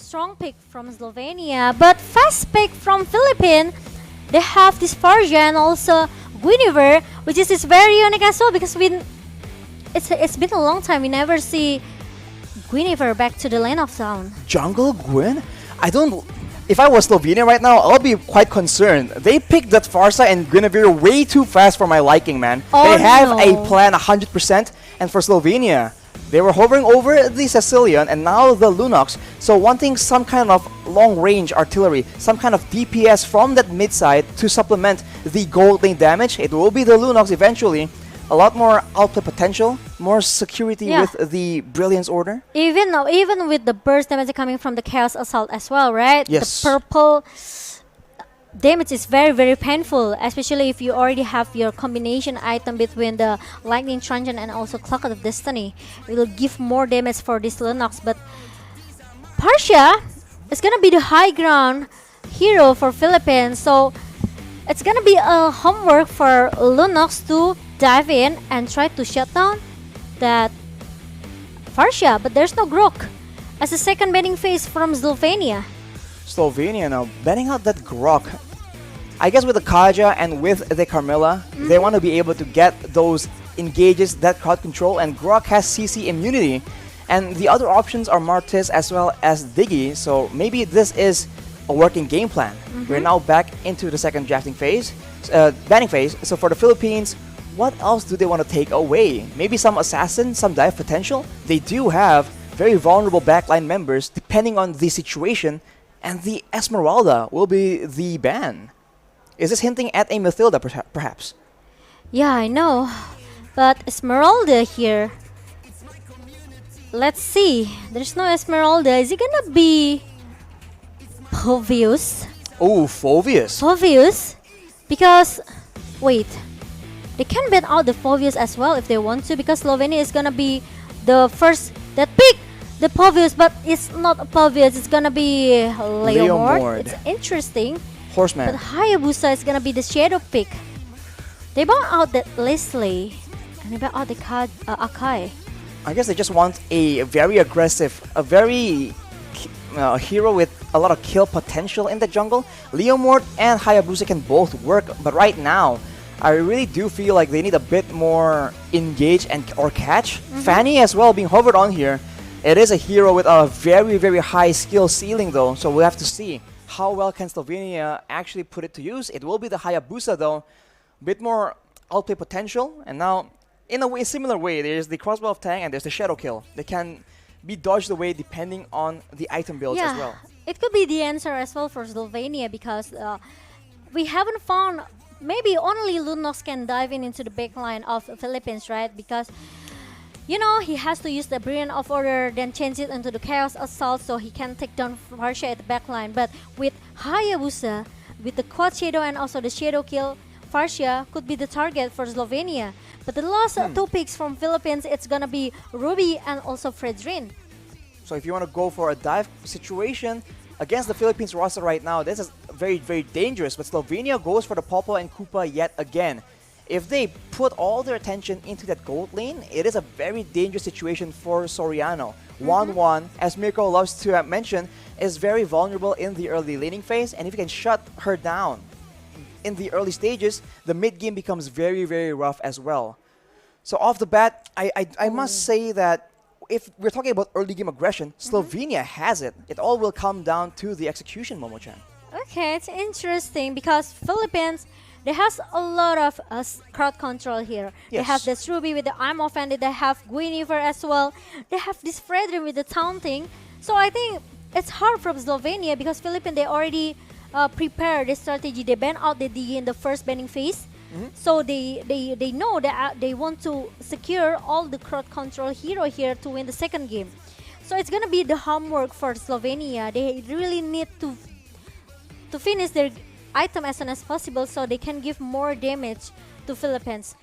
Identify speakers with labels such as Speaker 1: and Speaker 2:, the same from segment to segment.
Speaker 1: strong pick from Slovenia, but fast pick from Philippines. They have this Farja and also Guinevere, which is very unique as well because it's been a long time we never see Guinevere back to the lane of town.
Speaker 2: Jungle Gwyn? I don't. If I was Slovenia right now, I'll be quite concerned. They picked that Farsa and Guinevere way too fast for my liking, man.
Speaker 1: Oh,
Speaker 2: they have
Speaker 1: no.
Speaker 2: a plan 100%, and for Slovenia, they were hovering over the Sicilian and now the Lunox, so wanting some kind of long-range artillery, some kind of DPS from that mid-side to supplement the gold lane damage. It will be the Lunox eventually. A lot more outplay potential, more security with the Brilliance Order.
Speaker 1: Even with the burst damage coming from the Chaos Assault as well, right?
Speaker 2: Yes.
Speaker 1: The purple damage is very, very painful, especially if you already have your combination item between the Lightning Transient and also Clock of Destiny. It will give more damage for this Lunox, but Partia is gonna be the high ground hero for Philippines, so it's gonna be a homework for Lunox to dive in and try to shut down that Farsia, but there's no Grok as a second banning phase from Slovenia.
Speaker 2: Slovenia now banning out that Grok. I guess with the Kaja and with the Carmilla, they want to be able to get those engages, that crowd control, and Grok has CC immunity. And the other options are Martis as well as Diggy, so maybe this is a working game plan. We're now back into the second drafting phase, banning phase. So for the Philippines, what else do they want to take away? Maybe some assassin, some dive potential? They do have very vulnerable backline members depending on the situation, and the Esmeralda will be the ban. Is this hinting at a Mathilda perhaps?
Speaker 1: Yeah, I know, but Esmeralda here. Let's see. There's no Esmeralda. Is it gonna be Povius?
Speaker 2: Oh, Phovius.
Speaker 1: Povius? Because wait. They can ban out the Povius as well if they want to, because Slovenia is gonna be the first that pick the Povius, but it's not a Povius, it's gonna be Leomord. It's interesting.
Speaker 2: Horseman.
Speaker 1: But Hayabusa is gonna be the shadow pick. They ban out that Leslie and they ban out the Akai.
Speaker 2: I guess they just want a very aggressive, a very hero with a lot of kill potential in the jungle. Leomord and Hayabusa can both work, but right now I really do feel like they need a bit more engage and or catch. Fanny as well being hovered on here. It is a hero with a very, very high skill ceiling though, so we'll have to see how well can Slovenia actually put it to use. It will be the Hayabusa though, bit more outplay potential, and now in a similar way there's the Crossbow of Tang and there's the Shadow Kill. They can be dodged away depending on the item builds as well.
Speaker 1: It could be the answer as well for Slovenia because we haven't found. Maybe only Lunox can dive into the backline of the Philippines, right? Because, you know, he has to use the Brilliant of Order, then change it into the Chaos Assault so he can take down Farsia at the backline. But with Hayabusa, with the Quad Shadow and also the Shadow Kill, Farsia could be the target for Slovenia. But the last two picks from Philippines, it's gonna be Ruby and also Fredrin.
Speaker 2: So if you want to go for a dive situation against the Philippines roster right now, this is very, very dangerous. But Slovenia goes for the Popo and Koopa yet again. If they put all their attention into that gold lane, it is a very dangerous situation for Soriano. 1-1, as Mirko loves to mention, is very vulnerable in the early laning phase, and if you can shut her down in the early stages, the mid game becomes very, very rough as well. So off the bat, I must say that if we're talking about early game aggression, Slovenia has it. It all will come down to the execution, Momo-chan.
Speaker 1: Okay, it's interesting because Philippines, they has a lot of crowd control here.
Speaker 2: Yes.
Speaker 1: They have this Ruby with the I'm offended. They have Guinevere as well. They have this Fredrin with the taunting. So I think it's hard from Slovenia because Philippines, they already prepared the strategy. They ban out the DE in the first banning phase. So they know that they want to secure all the crowd control hero here to win the second game. So it's gonna be the homework for Slovenia. They really need to finish their item as soon as possible so they can give more damage to Philippines.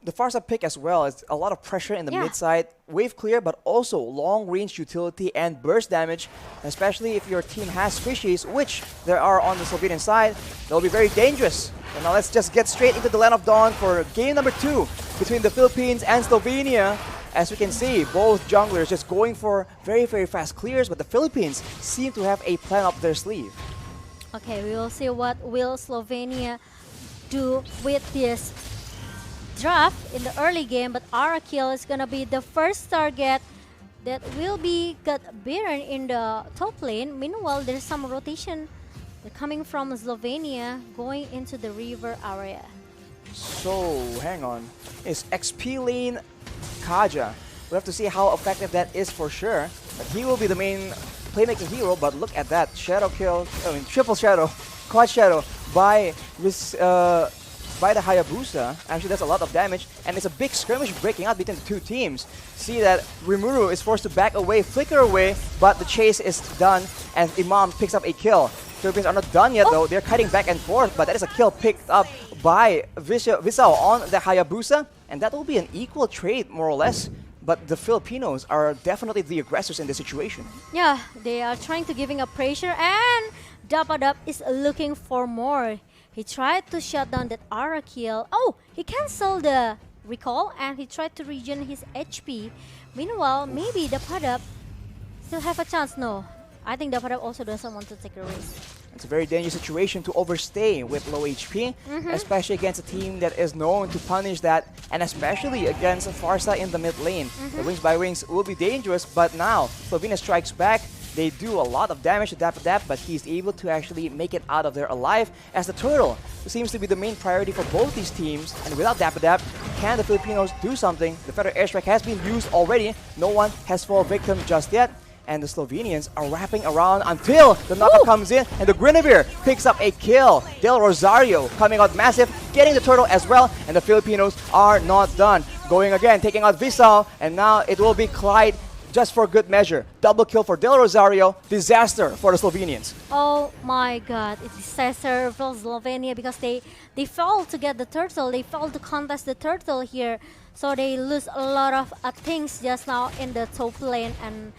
Speaker 2: The Farsa pick as well is a lot of pressure in the mid side, wave clear, but also long range utility and burst damage, especially if your team has fishies, which there are on the Slovenian side. They'll be very dangerous. And now let's just get straight into the Land of Dawn for game number 2 between the Philippines and Slovenia. As we can see, both junglers just going for very, very fast clears, but the Philippines seem to have a plan up their sleeve.
Speaker 1: Okay, we will see what will Slovenia do with this draft in the early game, but Arakil is gonna be the first target that will be got beaten in the top lane. Meanwhile, there's some rotation coming from Slovenia going into the river area.
Speaker 2: So, hang on. Is XP lane Kaja? We have to see how effective that is for sure. But he will be the main playmaking hero, but look at that. Shadow kill, triple shadow, quad shadow by this, by the Hayabusa. Actually, that's a lot of damage, and it's a big skirmish breaking out between the two teams. See that Rimuru is forced to back away, flicker away, but the chase is done, and Imam picks up a kill. Philippines are not done yet though, they're kiting back and forth, but that is a kill picked up by Visao on the Hayabusa, and that will be an equal trade more or less. But the Filipinos are definitely the aggressors in this situation.
Speaker 1: Yeah, they are trying to giving up pressure, and Dapadap is looking for more. He tried to shut down that Arakil. Oh, he canceled the recall and he tried to regen his HP. Meanwhile, maybe Dapadap still have a chance. No, I think Dapadap also doesn't want to take a risk.
Speaker 2: It's a very dangerous situation to overstay with low HP, especially against a team that is known to punish that, and especially against Farsa in the mid lane. The wings by wings will be dangerous, but now Slovenia strikes back. They do a lot of damage to Dap, but he's able to actually make it out of there alive, as the turtle seems to be the main priority for both these teams. And without Dap, can the Filipinos do something? The federal airstrike has been used already. No one has fallen victim just yet. And the Slovenians are wrapping around until the knockup comes in, and the Guinevere picks up a kill. Del Rosario coming out massive, getting the turtle as well, and the Filipinos are not done. Going again, taking out Visao, and now it will be Clyde just for good measure. Double kill for Del Rosario, disaster for the Slovenians.
Speaker 1: Oh my god, it's disaster for Slovenia because they failed to get the turtle, they failed to contest the turtle here. So they lose a lot of things just now in the top lane, and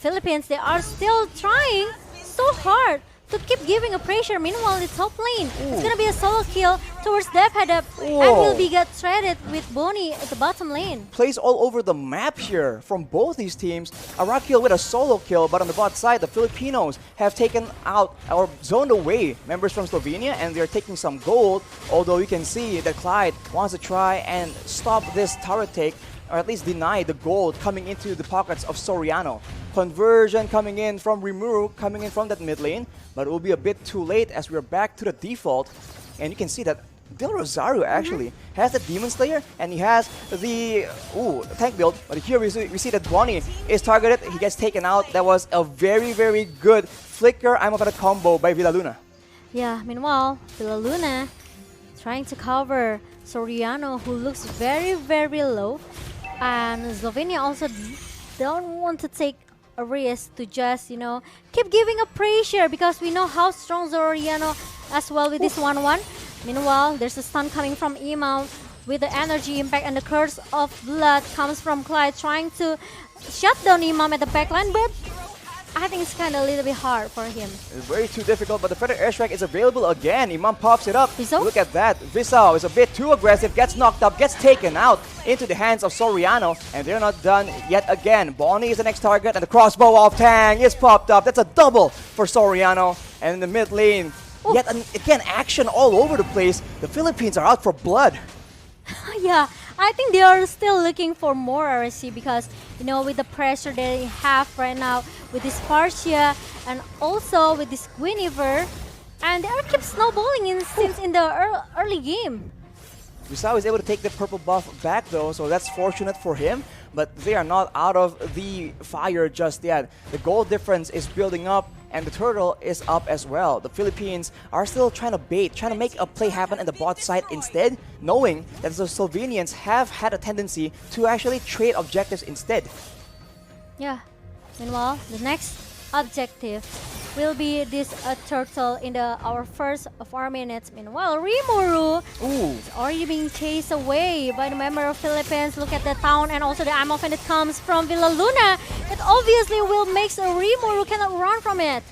Speaker 1: Philippines, they are still trying so hard to keep giving a pressure. Meanwhile, the top lane, it's gonna be a solo kill towards Dephead, and will be get traded with Bonnie at the bottom lane.
Speaker 2: Plays all over the map here from both these teams. Arakil with a solo kill, but on the bot side, the Filipinos have taken out or zoned away members from Slovenia, and they're taking some gold. Although you can see that Clyde wants to try and stop this turret take, or at least deny the gold coming into the pockets of Soriano. Conversion coming in from Rimuru, coming in from that mid lane, but it will be a bit too late as we're back to the default. And you can see that Del Rosario actually has the Demon Slayer, and he has the tank build, but here we see that Bonnie is targeted, he gets taken out. That was a very, very good flicker I'm of a combo by Villaluna.
Speaker 1: Yeah, meanwhile, Villaluna trying to cover Soriano, who looks very, very low. And Slovenia also don't want to take a risk to just, keep giving a pressure, because we know how strong Soriano as well with this 1-1. Meanwhile, there's a stun coming from Imam with the energy impact, and the curse of blood comes from Clyde trying to shut down Imam at the backline, but I think it's kind of a little bit hard for him.
Speaker 2: It's very too difficult, but the federal airstrike is available again. Imam pops it up.
Speaker 1: Visao?
Speaker 2: Look at that. Visao is a bit too aggressive, gets knocked up, gets taken out into the hands of Soriano, and they're not done yet again. Bonnie is the next target, and the crossbow of Tang is popped up. That's a double for Soriano. And in the mid lane, yet again, action all over the place. The Philippines are out for blood.
Speaker 1: Yeah, I think they are still looking for more RSC because, with the pressure they have right now with this Partia and also with this Guinevere, and they are keep snowballing since in the early game.
Speaker 2: Visao is able to take the purple buff back though, so that's fortunate for him, but they are not out of the fire just yet. The goal difference is building up, and the turtle is up as well. The Philippines are still trying to bait, trying to make a play happen in the bot side instead, knowing that the Slovenians have had a tendency to actually trade objectives instead.
Speaker 1: Yeah, meanwhile, the next objective will be this turtle in our first 4 minutes. Meanwhile, Rimuru is already being chased away by the member of Philippines. Look at the town and also the ammo that comes from Villaluna. That obviously will make Rimuru cannot run from it.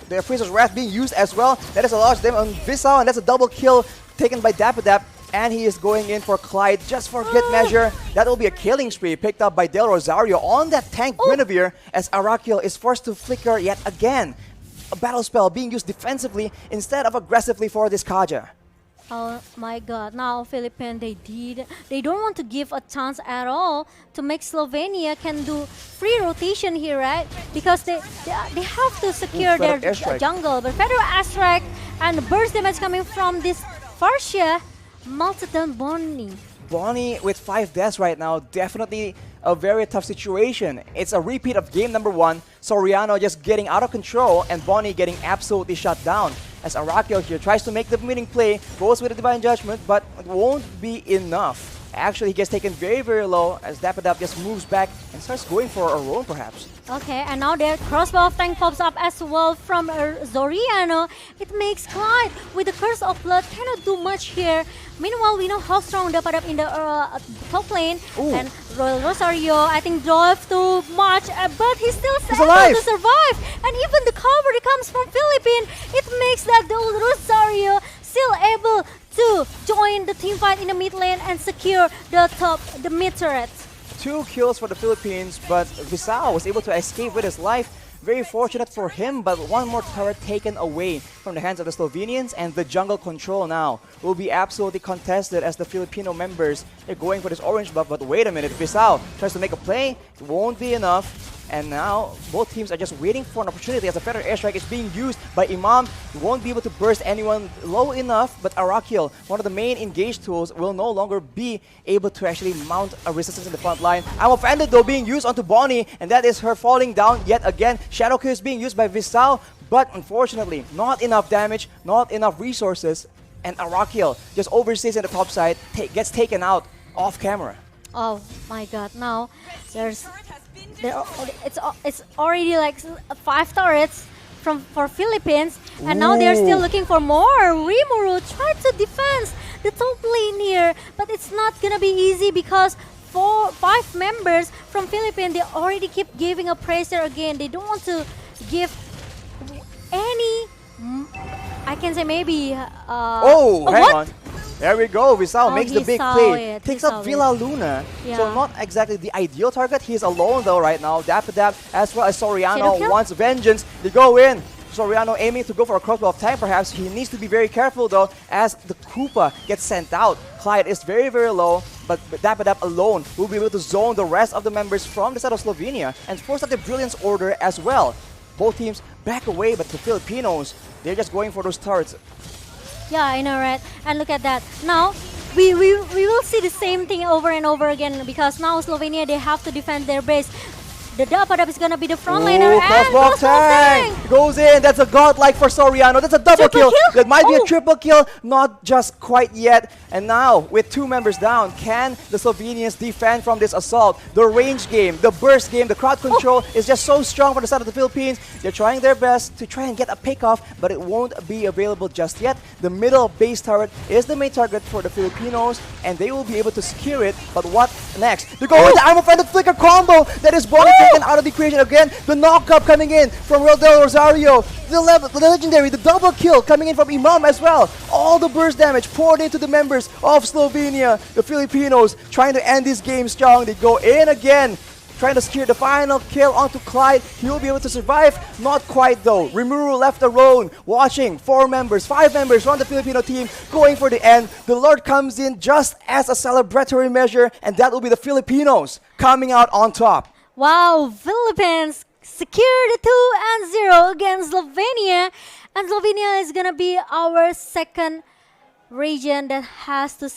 Speaker 2: Their Princess Wrath being used as well. That is a large damage on Visao, and that's a double kill taken by Dapadap. And he is going in for Clyde just for good measure. That will be a killing spree picked up by Del Rosario on that tank Guinevere as Arakiel is forced to flicker yet again. A battle spell being used defensively instead of aggressively for this Kaja.
Speaker 1: Oh my god, now Philippines, they don't want to give a chance at all to make Slovenia can do free rotation here, right? Because they have to secure their jungle. But Federal Airstrike and the burst damage coming from this Farsia melted down Bonnie.
Speaker 2: Bonnie with 5 deaths right now, definitely a very tough situation. It's a repeat of game number 1, Soriano just getting out of control and Bonnie getting absolutely shut down. As Arakiel here tries to make the winning play, goes with a Divine Judgment, but it won't be enough. Actually, he gets taken very, very low as Dapadap just moves back and starts going for a roam perhaps.
Speaker 1: Okay, and now their crossbow of tank pops up as well from Zoriano. It makes Clyde with the Curse of Blood cannot do much here. Meanwhile, we know how strong Dapadap in the top lane.
Speaker 2: Ooh.
Speaker 1: And Royal Rosario, I think, drove too much, but he's still able
Speaker 2: alive
Speaker 1: to survive. And even the cover that comes from Philippines, it makes that the Rosario still able to join the team fight in the mid lane and secure the mid turret.
Speaker 2: 2 kills for the Philippines, but Visao was able to escape with his life. Very fortunate for him, but one more turret taken away from the hands of the Slovenians, and the jungle control now will be absolutely contested as the Filipino members are going for this orange buff. But wait a minute, Visao tries to make a play, it won't be enough. And now both teams are just waiting for an opportunity as the Federal Airstrike is being used by Imam. He won't be able to burst anyone low enough, but Arakiel, one of the main engage tools, will no longer be able to actually mount a resistance in the front line. I'm offended though being used onto Bonnie, and that is her falling down yet again. Shadow Kill is being used by Visao, but unfortunately not enough damage, not enough resources, and Arakiel just overstays in the top side, gets taken out off camera.
Speaker 1: Oh my god, now it's already like 5 turrets for Philippines, and now they're still looking for more. Rimuru tried to defend the top lane here, but it's not gonna be easy because 5 members from Philippines, they already keep giving a praiser again. They don't want to give any, I can say maybe
Speaker 2: hang on. There we go, Visao makes the big play. Takes out Villa Luna.
Speaker 1: Yeah.
Speaker 2: So not exactly the ideal target. He's alone though right now. Dapadap as well as Soriano wants vengeance. They go in. Soriano aiming to go for a crossbow of time perhaps. He needs to be very careful though as the Koopa gets sent out. Clyde is very, very low, but Dapadap alone will be able to zone the rest of the members from the side of Slovenia and force out the Brilliance Order as well. Both teams back away, but the Filipinos, they're just going for those turrets.
Speaker 1: Yeah, I know, right? And look at that. Now, we will see the same thing over and over again because now Slovenia, they have to defend their base. The Dapadap is gonna be the front laner, and
Speaker 2: crossbow tank goes in. That's a godlike for Soriano. That's a double kill. That might be a triple kill, not just quite yet. And now, with 2 members down, can the Slovenians defend from this assault? The range game, the burst game, the crowd control is just so strong for the side of the Philippines. They're trying their best to try and get a pick off, but it won't be available just yet. The middle base turret is the main target for the Filipinos, and they will be able to secure it. But what next? They go with the I'm offended flicker combo. That is Bonnie taken out of the equation again. The knock-up coming in from Del Rosario. The legendary, the double kill coming in from Imam as well. All the burst damage poured into the members of Slovenia. The Filipinos trying to end this game strong. They go in again, trying to secure the final kill onto Clyde. He will be able to survive. Not quite though. Rimuru left alone, watching 5 members from the Filipino team going for the end. The Lord comes in just as a celebratory measure, and that will be the Filipinos coming out on top.
Speaker 1: Wow, Philippines secured the 2-0 against Slovenia, and Slovenia is gonna be our second region that has to